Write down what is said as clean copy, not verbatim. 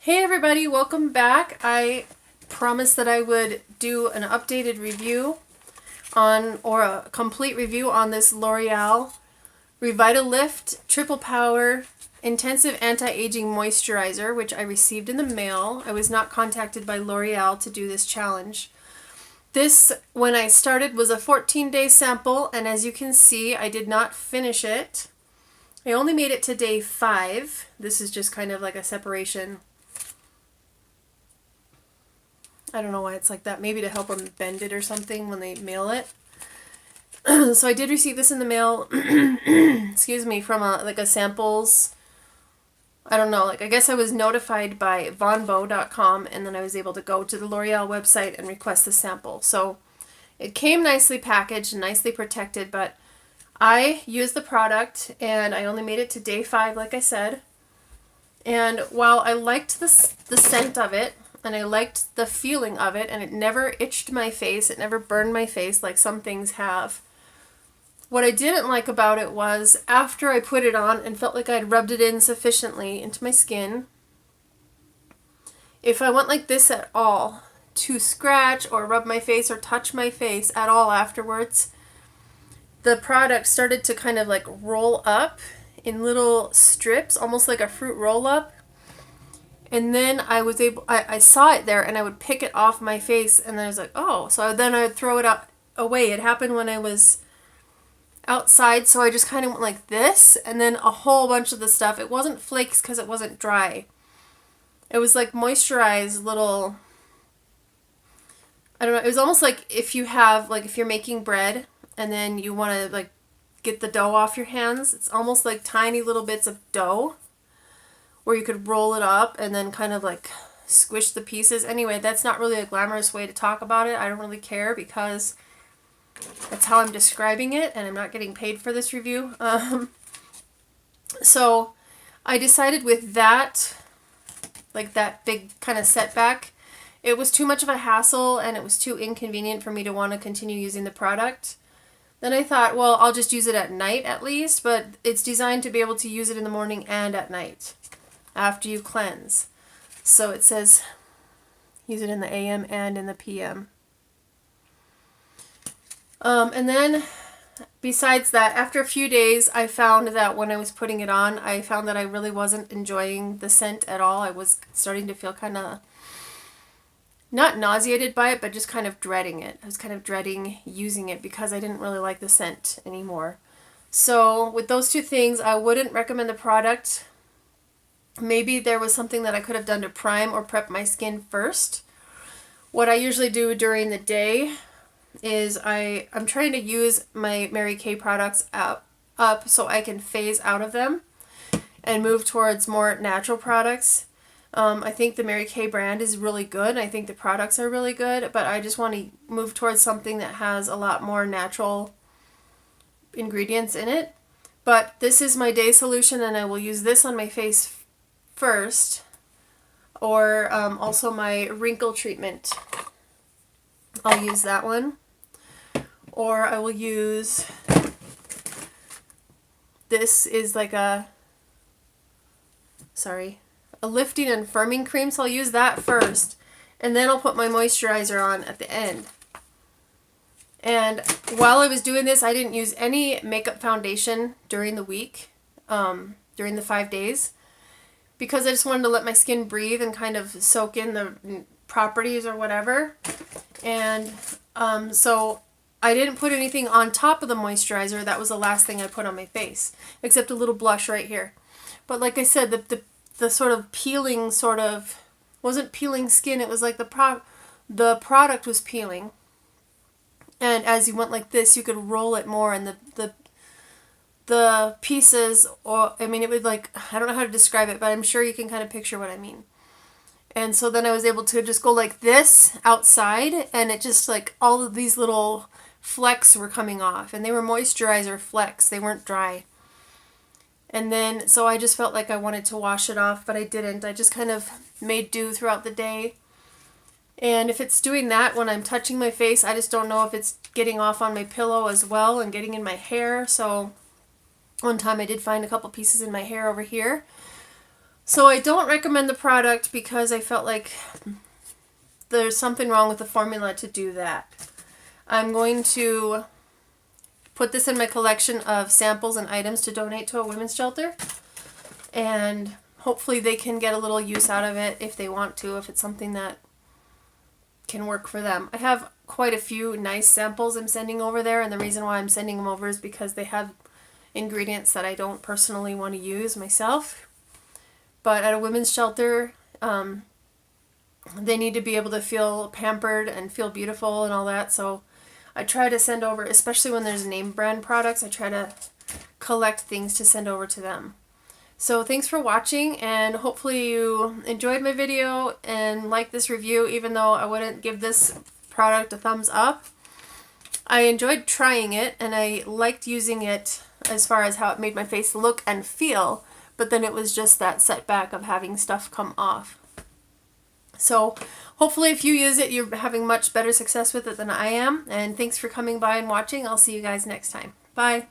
Hey everybody, welcome back. I promised that I would do an updated review on, or a complete review on this L'Oreal Revitalift Triple Power Intensive Anti-Aging Moisturizer, which I received in the mail. I was not contacted by L'Oreal to do this challenge. This, when I started, was a 14-day sample, and as you can see, I did not finish it. I only made it to day 5. This is just kind of like a separation. I don't know why it's like that. Maybe to help them bend it or something when they mail it. So I did receive this in the mail, excuse me, from a samples. I don't know, I guess I was notified by vonbo.com, and then I was able to go to the L'Oreal website and request the sample. So it came nicely packaged, nicely protected, but I used the product and I only made it to day 5, like I said. And while I liked the scent of it, and I liked the feeling of it, and it never itched my face, it never burned my face like some things have. What I didn't like about it was, after I put it on and felt like I'd rubbed it in sufficiently into my skin, if I went like this at all, to scratch or rub my face or touch my face at all afterwards, the product started to kind of like roll up in little strips, almost like a fruit roll-up. And then I saw it there, and I would pick it off my face, and then I was like, oh. So then I would throw it away. It happened when I was outside, so I just kind of went like this, and then a whole bunch of the stuff. It wasn't flakes because it wasn't dry. It was like moisturized little, I don't know, it was almost like if you're making bread, and then you want to get the dough off your hands. It's almost like tiny little bits of dough, where you could roll it up and then kind of squish the pieces. Anyway, that's not really a glamorous way to talk about it. I don't really care because that's how I'm describing it, and I'm not getting paid for this review. So I decided with that, that big kind of setback, it was too much of a hassle and it was too inconvenient for me to want to continue using the product. Then I thought, well, I'll just use it at night at least, but it's designed to be able to use it in the morning and at night after you cleanse. So it says use it in the AM and in the PM. And then besides that, after a few days, I found that when I was putting it on, I found that I really wasn't enjoying the scent at all. I was starting to feel kind of, not nauseated by it, but just kind of dreading it. I was kind of dreading using it because I didn't really like the scent anymore. So with those two things, I wouldn't recommend the product. Maybe there was something that I could have done to prime or prep my skin first. What I usually do during the day is I'm trying to use my Mary Kay products up so I can phase out of them and move towards more natural products. I think the Mary Kay brand is really good. I think the products are really good, but I just want to move towards something that has a lot more natural ingredients in it. But this is my day solution, and I will use this on my face first, or also my wrinkle treatment. I'll use that one, or I will use, this is like a lifting and firming cream, so I'll use that first, and then I'll put my moisturizer on at the end. And while I was doing this, I didn't use any makeup foundation during the week, during the 5 days, because I just wanted to let my skin breathe and kind of soak in the properties or whatever. And so I didn't put anything on top of the moisturizer. That was the last thing I put on my face, except a little blush right here. But like I said, the sort of peeling wasn't peeling skin. It was like the product was peeling. And as you went like this, you could roll it more, and the pieces, or I mean, it would I don't know how to describe it, but I'm sure you can kind of picture what I mean. And so then I was able to just go like this outside, and it just all of these little flecks were coming off, and they were moisturizer flecks. They weren't dry. And then, so I just felt like I wanted to wash it off, but I didn't. I just kind of made do throughout the day. And if it's doing that when I'm touching my face, I just don't know if it's getting off on my pillow as well and getting in my hair. So one time I did find a couple pieces in my hair over here. So I don't recommend the product because I felt like there's something wrong with the formula to do that. I'm going to put this in my collection of samples and items to donate to a women's shelter. And hopefully they can get a little use out of it if they want to, if it's something that can work for them. I have quite a few nice samples I'm sending over there, and the reason why I'm sending them over is because they have ingredients that I don't personally want to use myself. But at a women's shelter, they need to be able to feel pampered and feel beautiful and all that. So I try to send over, especially when there's name brand products, I try to collect things to send over to them. So thanks for watching, and hopefully you enjoyed my video and liked this review, even though I wouldn't give this product a thumbs up. I enjoyed trying it, and I liked using it as far as how it made my face look and feel, but then it was just that setback of having stuff come off. So hopefully if you use it, you're having much better success with it than I am, and thanks for coming by and watching. I'll see you guys next time. Bye.